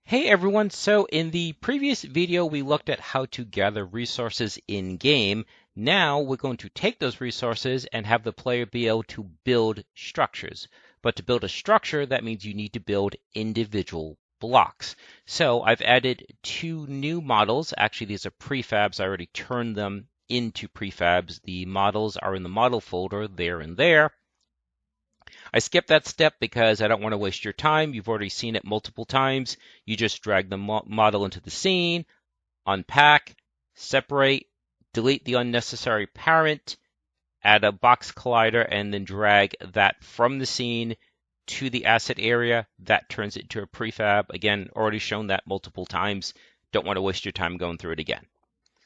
Hey everyone, so in the previous video we looked at how to gather resources in game. Now we're going to take those resources and have the player be able to build structures. But to build a structure, that means you need to build individual blocks. So I've added two new models. Actually, these are prefabs. I already turned them into prefabs. The models are in the model folder there and there. I skipped that step because I don't want to waste your time. You've already seen it multiple times. You just drag the model into the scene, unpack, separate, delete the unnecessary parent, add a box collider, and then drag that from the scene to the asset area. That turns it into a prefab. Again, already shown that multiple times. Don't want to waste your time going through it again.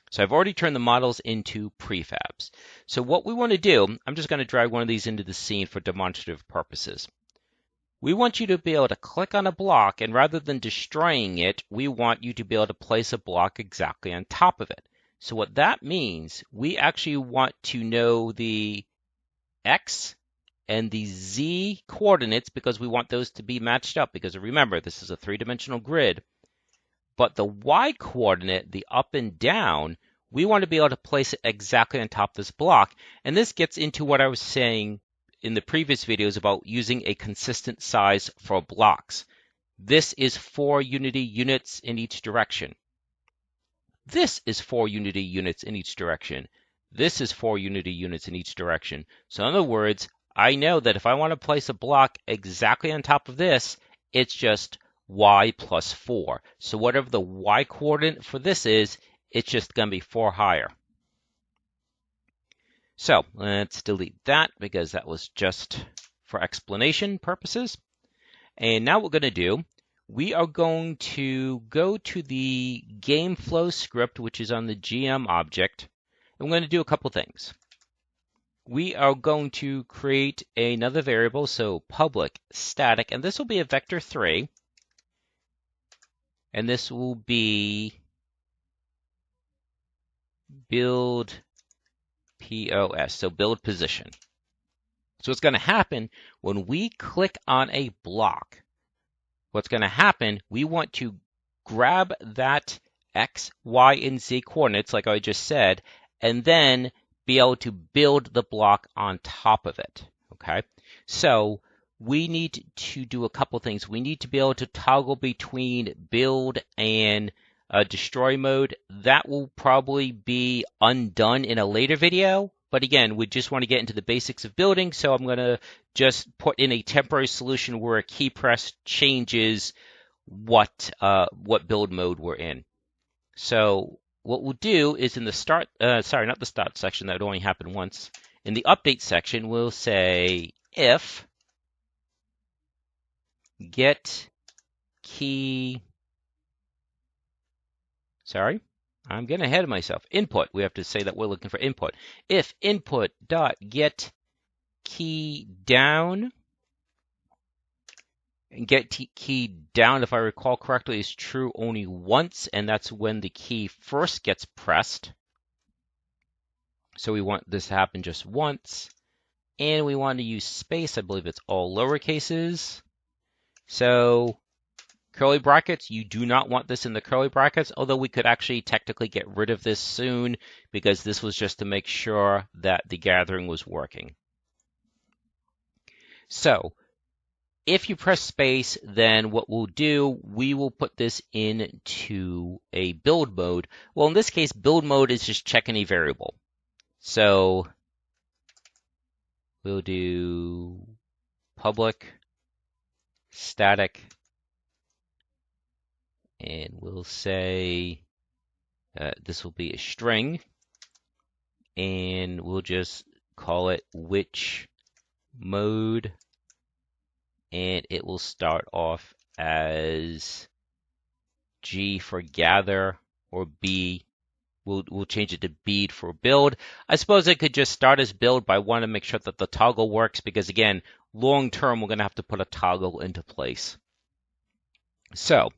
So I've already turned the models into prefabs. So what we want to do, I'm just going to drag one of these into the scene for demonstrative purposes. We want you to be able to click on a block, and rather than destroying it, we want you to be able to place a block exactly on top of it. So what that means, we actually want to know the X and the Z coordinates because we want those to be matched up, because remember, this is a three-dimensional grid. But the Y coordinate, the up and down, we want to be able to place it exactly on top of this block. And this gets into what I was saying in the previous videos about using a consistent size for blocks. This is 4 Unity units in each direction. This is 4 Unity units in each direction. This is 4 Unity units in each direction. So in other words, I know that if I want to place a block exactly on top of this, it's just y plus 4. So whatever the y coordinate for this is, it's just going to be 4 higher. So let's delete that because that was just for explanation purposes. And now what we're going to do, we are going to go to the game flow script, which is on the GM object. And we're going to do a couple things. We are going to create another variable, so public static, and this will be a vector 3. And this will be build POS, so build position. So what's going to happen when we click on a block, what's going to happen, we want to grab that X, Y, and Z coordinates, like I just said, and then be able to build the block on top of it, okay? So we need to do a couple things. We need to be able to toggle between build and destroy mode. That will probably be undone in a later video. But again, we just want to get into the basics of building. So I'm going to just put in a temporary solution where a key press changes what build mode we're in. So what we'll do is in the start, sorry, not the start section, that would only happen once. In the update section, we'll say if get key, sorry, I'm getting ahead of myself. Input, we have to say that we're looking for input. If input dot get key down, and get key down, if I recall correctly, is true only once, and that's when the key first gets pressed. So we want this to happen just once. And we want to use space. I believe it's all lower cases. So curly brackets, you do not want this in the curly brackets, although we could actually technically get rid of this soon because this was just to make sure that the gathering was working. So if you press space, then what we'll do, we will put this into a build mode. Well, in this case, build mode is just check any variable. So we'll do public static, and we'll say this will be a string, and we'll just call it which mode, and it will start off as G for gather, or B. We'll change it to bead for build. I suppose it could just start as build, but I want to make sure that the toggle works because, again, long term, we're going to have to put a toggle into place. So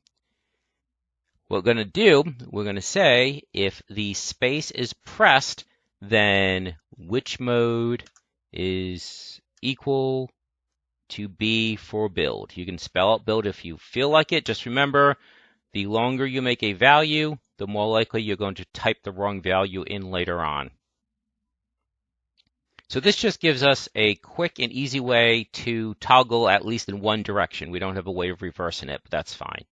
what we're going to do, we're going to say if the space is pressed, then which mode is equal to B for build. You can spell out build if you feel like it. Just remember, The longer you make a value, the more likely you're going to type the wrong value in later on. So this just gives us a quick and easy way to toggle at least in one direction. We don't have a way of reversing it, but that's fine.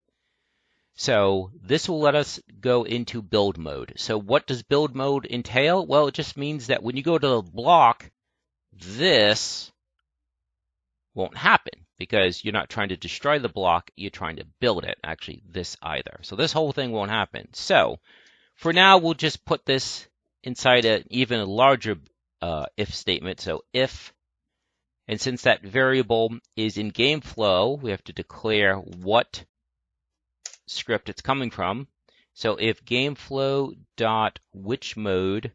So this will let us go into build mode. So what does build mode entail? Well, it just means that when you go to the block, this won't happen because you're not trying to destroy the block, you're trying to build it. Actually, this either. So this whole thing won't happen. So for now, we'll just put this inside an even larger if statement. So if, and since that variable is in game flow, we have to declare what script it's coming from. So if gameflow dot which mode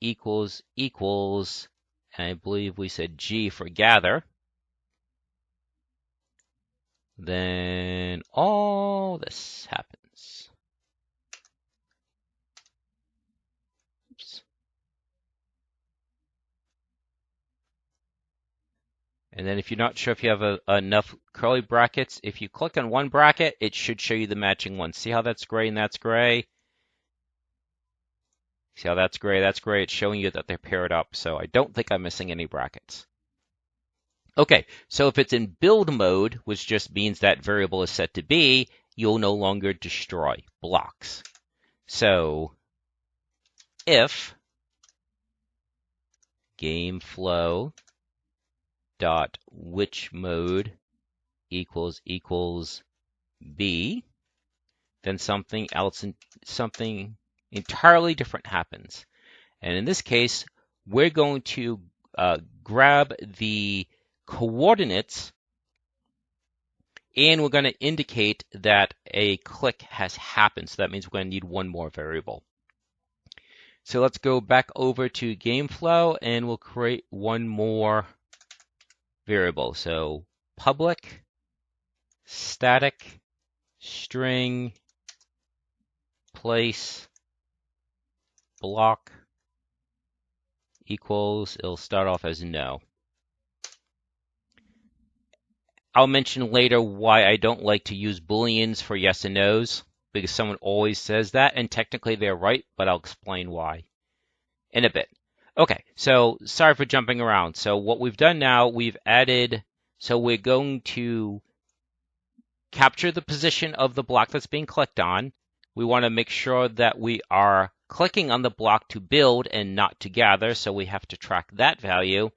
equals, and I believe we said G for gather, then all this happens. Oops. And then if you're not sure if you have enough curly brackets, if you click on one bracket, it should show you the matching one. See how that's gray and that's gray? See how that's gray? That's gray. It's showing you that they're paired up. So I don't think I'm missing any brackets. Okay, so if it's in build mode, which just means that variable is set to be, you'll no longer destroy blocks. So if gameflow dot which mode equals B, then something entirely different happens. And in this case, we're going to grab the coordinates and we're going to indicate that a click has happened. So that means we're going to need one more variable. So let's go back over to GameFlow and we'll create one more variable. So public static string place block equals, it'll start off as no. I'll mention later why I don't like to use booleans for yes and no's, because someone always says that, and technically they're right, but I'll explain why in a bit. Okay, so sorry for jumping around. So what we've done now, we've added, so we're going to capture the position of the block that's being clicked on. We want to make sure that we are clicking on the block to build and not to gather, so we have to track that value.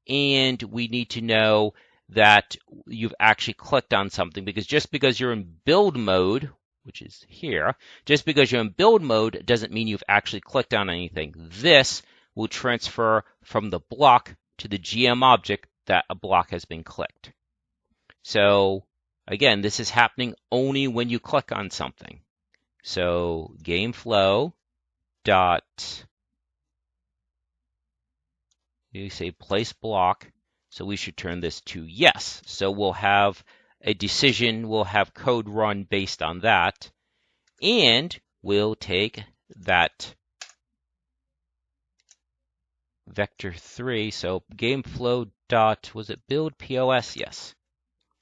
And we need to know that you've actually clicked on something, because just because you're in build mode, which is here, just because you're in build mode doesn't mean you've actually clicked on anything. This will transfer from the block to the GM object that a block has been clicked. So again, this is happening only when you click on something. So gameflow dot, you say place block, so we should turn this to yes. So we'll have a decision, we'll have code run based on that, and we'll take that vector 3, so gameflow dot, was it build POS? Yes,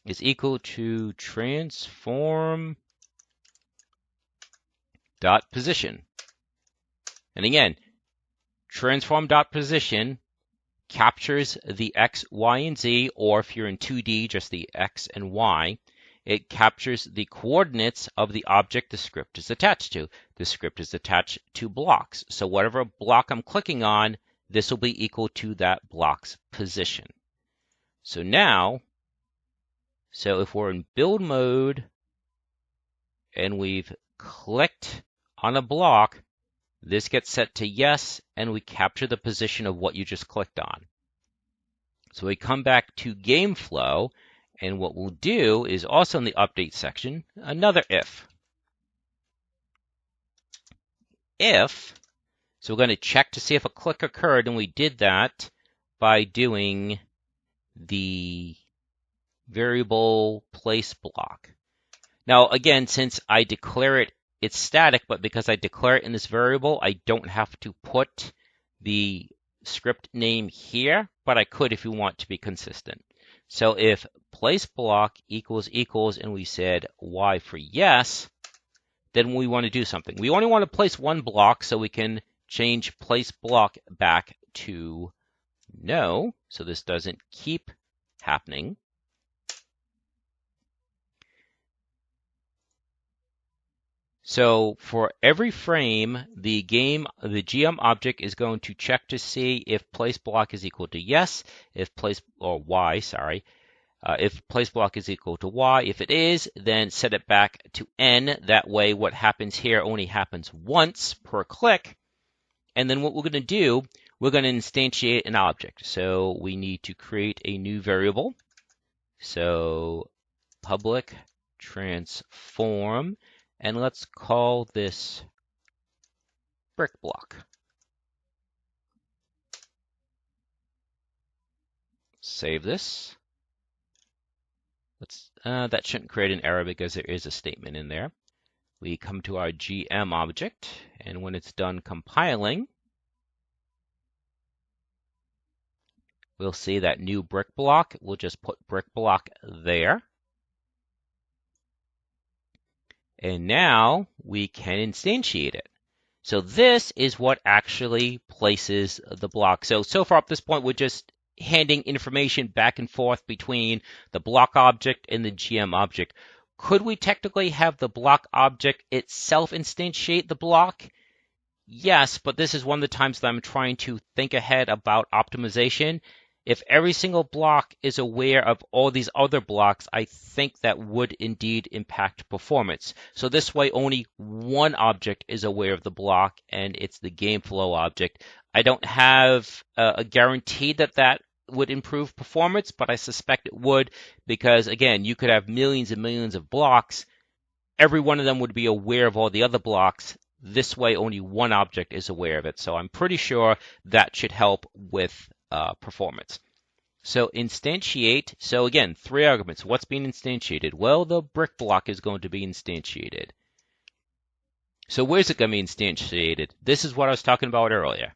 is equal to transform dot position. And again, transform dot position captures the X, Y, and Z, or if you're in 2D, just the X and Y. It captures the coordinates of the object the script is attached to. The script is attached to blocks. So whatever block I'm clicking on, this will be equal to that block's position. So now, so if we're in build mode and we've clicked on a block, this gets set to yes, and we capture the position of what you just clicked on. So we come back to GameFlow, and what we'll do is also in the update section, another if. If, so we're going to check to see if a click occurred, and we did that by doing the variable place block. Now again, since I declare it, it's static, but because I declare it in this variable, I don't have to put the script name here, but I could if you want to be consistent. So if place block equals, and we said Y for yes, then we want to do something. We only want to place one block, so we can change place block back to no, so this doesn't keep happening. So for every frame, the GM object is going to check to see if place block is equal to yes, if y, sorry. If place block is equal to y, if it is, then set it back to n. That way what happens here only happens once per click. And then what we're going to do, we're going to instantiate an object. So we need to create a new variable. So public transform, and let's call this brick block. Save this. That shouldn't create an error because there is a statement in there. We come to our GM object, and when it's done compiling, we'll see that new brick block. We'll just put brick block there. And now we can instantiate it. So this is what actually places the block. So far up this point, we're just handing information back and forth between the block object and the GM object. Could we technically have the block object itself instantiate the block? Yes, but this is one of the times that I'm trying to think ahead about optimization. If every single block is aware of all these other blocks, I think that would indeed impact performance. So this way, only one object is aware of the block, and it's the game flow object. I don't have a guarantee that that would improve performance, but I suspect it would, because again, you could have millions and millions of blocks. Every one of them would be aware of all the other blocks. This way, only one object is aware of it. So I'm pretty sure that should help with performance. So instantiate, so again, 3 arguments. What's being instantiated? Well, the brick block is going to be instantiated. So where's it going to be instantiated? This is what I was talking about earlier.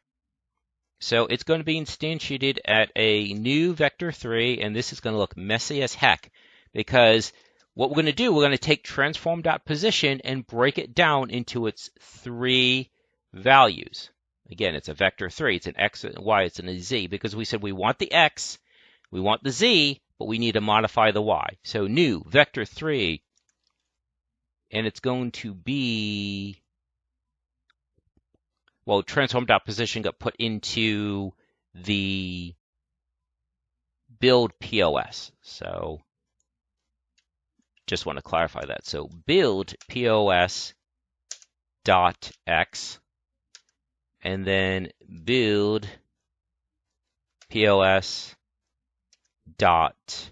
So it's going to be instantiated at a new vector 3, and this is going to look messy as heck, because what we're going to do, we're going to take transform.position and break it down into its 3 values. Again, it's a vector 3. It's an x and y. It's an a z, because we said we want the x, we want the z, but we need to modify the y. So new vector 3, and it's going to be, well, transform.position got put into the build POS. So just want to clarify that. So build POS dot x, and then build POS dot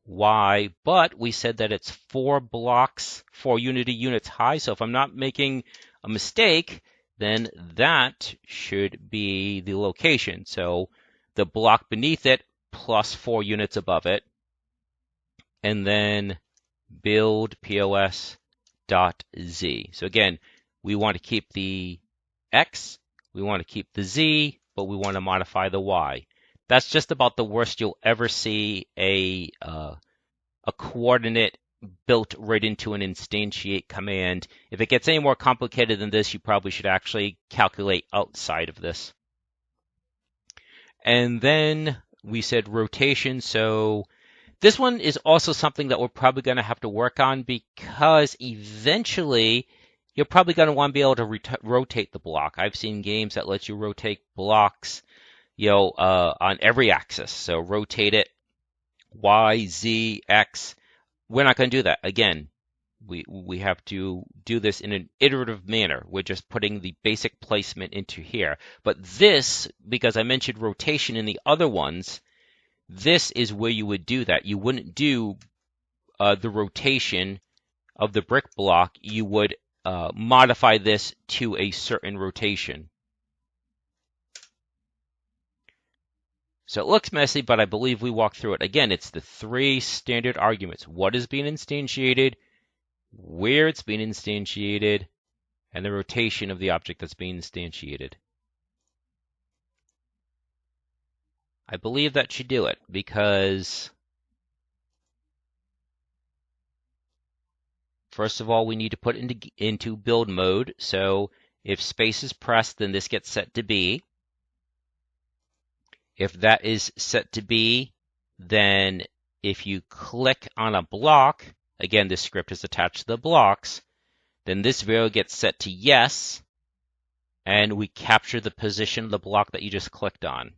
y, but we said that it's 4 blocks, 4 Unity units high. So if I'm not making a mistake, then that should be the location. So the block beneath it plus 4 units above it, and then build POS dot z. So again, we want to keep the x, we want to keep the z, but we want to modify the y. That's just about the worst you'll ever see a coordinate built right into an instantiate command. If it gets any more complicated than this, you probably should actually calculate outside of this. And then we said rotation. So this one is also something that we're probably going to have to work on, because eventually you're probably going to want to be able to rotate the block. I've seen games that let you rotate blocks, on every axis. So rotate it Y, Z, X. We're not going to do that. Again, we have to do this in an iterative manner. We're just putting the basic placement into here. But this, because I mentioned rotation in the other ones, this is where you would do that. You wouldn't do the rotation of the brick block. You would modify this to a certain rotation. So it looks messy, but I believe we walked through it. Again, it's the 3 standard arguments. What is being instantiated, where it's being instantiated, and the rotation of the object that's being instantiated. I believe that should do it, because first of all, we need to put into build mode. So if space is pressed, then this gets set to B. If that is set to B, then if you click on a block, again, this script is attached to the blocks, then this variable gets set to yes, and we capture the position of the block that you just clicked on.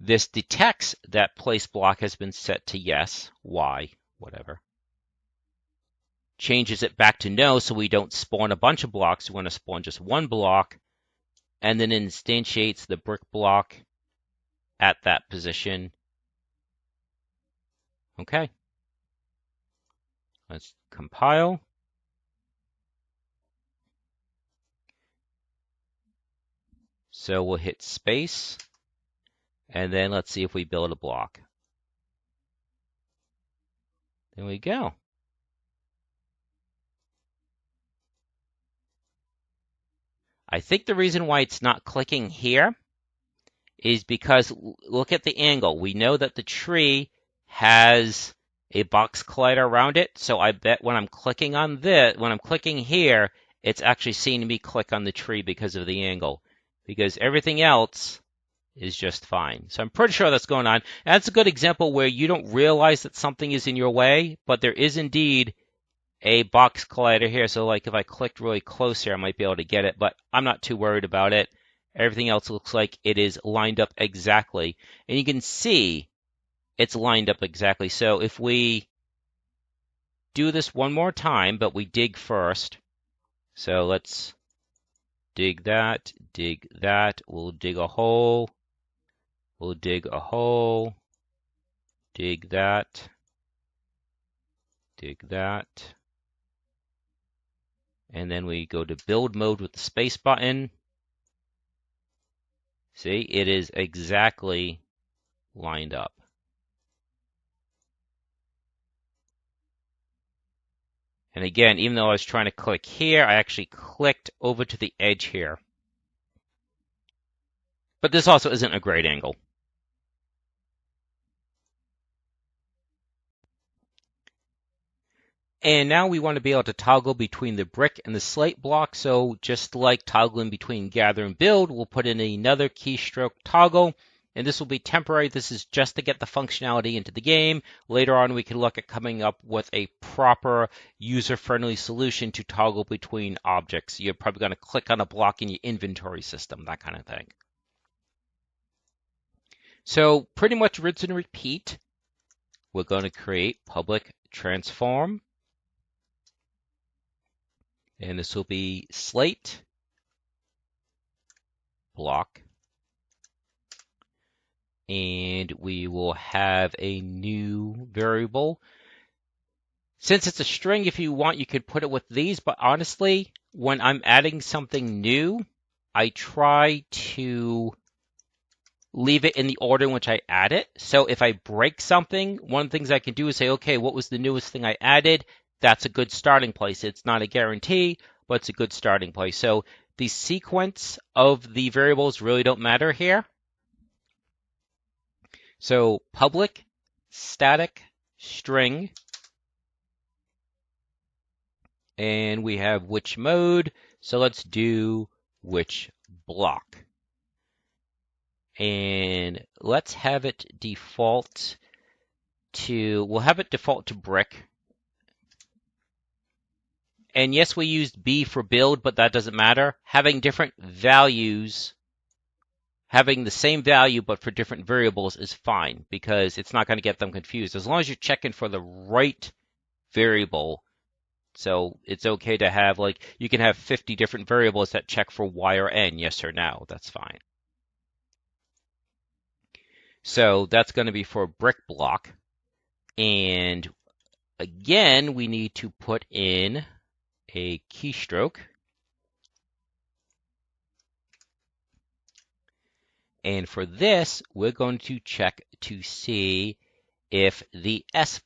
This detects that place block has been set to yes, Y, whatever. Changes it back to no so we don't spawn a bunch of blocks. We want to spawn just one block, and then instantiates the brick block at that position. Okay. Let's compile. So we'll hit space, and then let's see if we build a block. There we go. I think the reason why it's not clicking here is because look at the angle. We know that the tree has a box collider around it, so I bet when I'm clicking on this, when I'm clicking here, it's actually seeing me click on the tree because of the angle. Because everything else is just fine. So I'm pretty sure that's going on. And that's a good example where you don't realize that something is in your way, but there is indeed a box collider here. So like if I clicked really close here, I might be able to get it, but I'm not too worried about it. Everything else looks like it is lined up exactly. And you can see it's lined up exactly. So if we do this one more time, but we dig first. So let's dig that, we'll dig a hole, we'll dig a hole, dig that, and then we go to build mode with the space button. See, it is exactly lined up. And again, even though I was trying to click here, I actually clicked over to the edge here. But this also isn't a great angle. And now we want to be able to toggle between the brick and the slate block. So just like toggling between gather and build, we'll put in another keystroke toggle. And this will be temporary. This is just to get the functionality into the game. Later on, we can look at coming up with a proper user-friendly solution to toggle between objects. You're probably going to click on a block in your inventory system, that kind of thing. So pretty much rinse and repeat. We're going to create public transform. And this will be slate block. And we will have a new variable. Since it's a string, if you want, you could put it with these. But honestly, when I'm adding something new, I try to leave it in the order in which I add it. So if I break something, one of the things I can do is say, okay, what was the newest thing I added? That's a good starting place. It's not a guarantee, but it's a good starting place. So the sequence of the variables really don't matter here. So public static string, and we have which mode. So let's do which block. And let's have it default to, we'll have it default to brick. And yes, we used B for build, but that doesn't matter. Having different values, having the same value but for different variables is fine because it's not going to get them confused. As long as you're checking for the right variable. So it's okay to have, like, you can have 50 different variables that check for Y or N, yes or no. That's fine. So that's going to be for a brick block. And again, we need to put in a keystroke. And for this, we're going to check to see if the S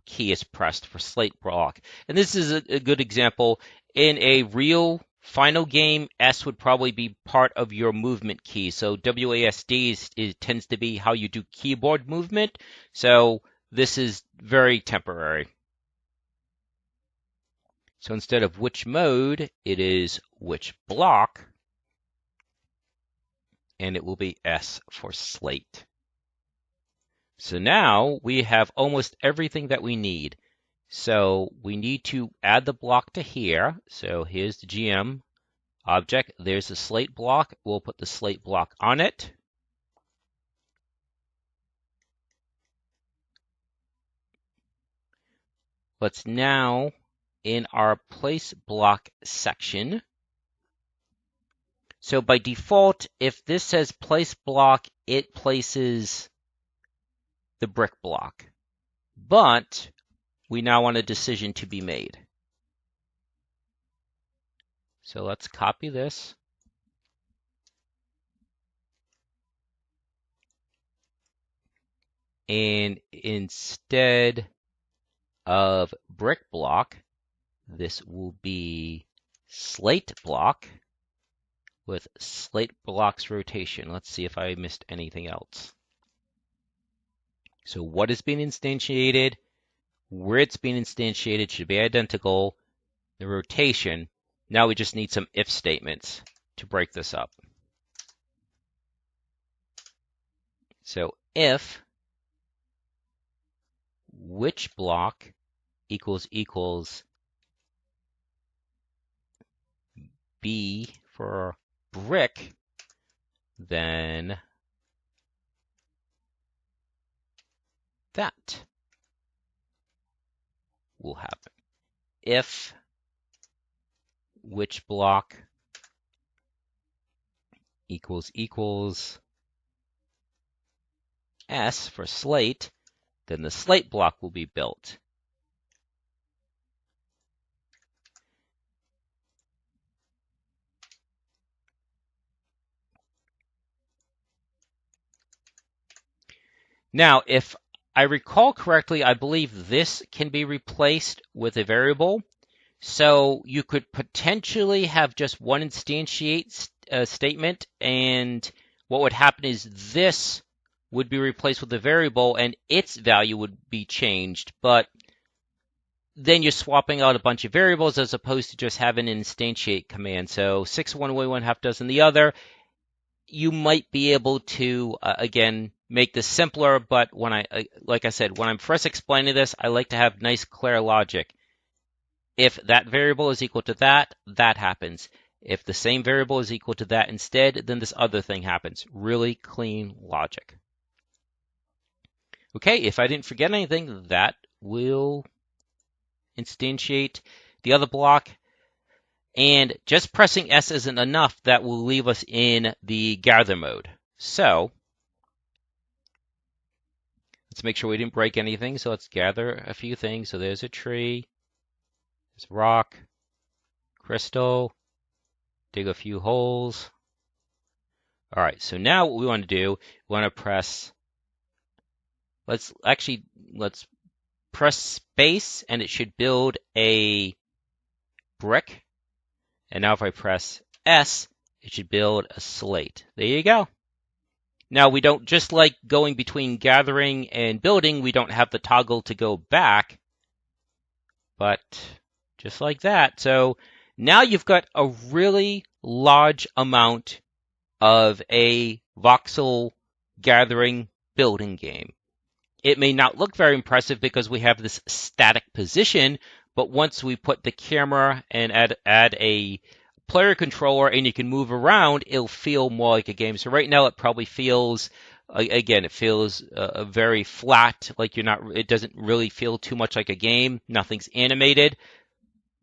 key is pressed for slate block. And this is a good example. In a real final game, S would probably be part of your movement key. So WASD tends to be how you do keyboard movement. So this is very temporary. So instead of which mode, it is which block, and it will be S for slate. So now we have almost everything that we need. So we need to add the block to here. So here's the GM object. There's the slate block. We'll put the slate block on it. Let's now, in our place block section, so by default, if this says place block, it places the brick block. But we now want a decision to be made. So let's copy this. And instead of brick block, this will be slate block with slate block's rotation. Let's see if I missed anything else. So what is being instantiated, where it's being instantiated should be identical, the rotation. Now we just need some if statements to break this up. So if which block equals B for brick, then that will happen. If which block equals S for slate, then the slate block will be built. Now, if I recall correctly, I believe this can be replaced with a variable. So you could potentially have just one instantiate statement, and what would happen is this would be replaced with a variable and its value would be changed. But then you're swapping out a bunch of variables as opposed to just having an instantiate command. So 6 one way, 1/2 dozen the other. You might be able to, again, make this simpler, but when like I said, when I'm first explaining this, I like to have nice, clear logic. If that variable is equal to that, that happens. If the same variable is equal to that instead, then this other thing happens. Really clean logic. Okay, if I didn't forget anything, that will instantiate the other block. And just pressing S isn't enough. That will leave us in the gather mode. So let's make sure we didn't break anything. So let's gather a few things. So there's a tree, there's rock, crystal, dig a few holes. All right, so now what we want to do, we want to press, let's press space and it should build a brick. And now if I press S, it should build a slate. There you go. Now we don't, just like going between gathering and building, we don't have the toggle to go back, but just like that. So now you've got a really large amount of a voxel gathering building game. It may not look very impressive because we have this static position, but once we put the camera and add a player controller and you can move around, it'll feel more like a game. So right now it probably feels, again, it feels very flat, like it doesn't really feel too much like a game. Nothing's animated.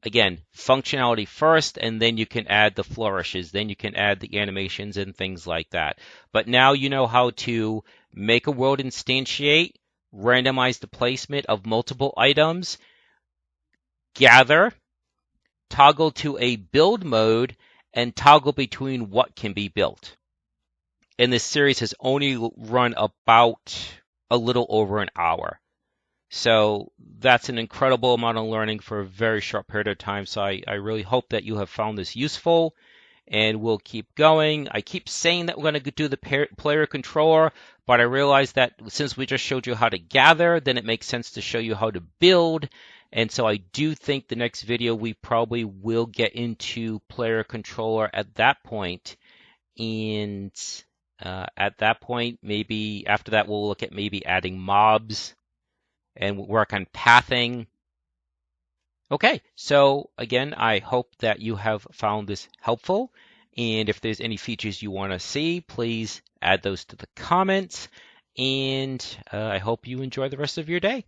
Again, functionality first, and then you can add the flourishes, then you can add the animations and things like that. But now you know how to make a world instantiate, randomize the placement of multiple items, gather, toggle to a build mode, and toggle between what can be built. And this series has only run about a little over an hour. So that's an incredible amount of learning for a very short period of time. So I really hope that you have found this useful. and we'll keep going. I keep saying that we're going to do the player controller, but I realize that since we just showed you how to gather, then it makes sense to show you how to build. And so I do think the next video we probably will get into player controller at that point. And at that point, maybe after that, we'll look at maybe adding mobs and work on pathing. Okay, so again, I hope that you have found this helpful. And if there's any features you want to see, please add those to the comments. And I hope you enjoy the rest of your day.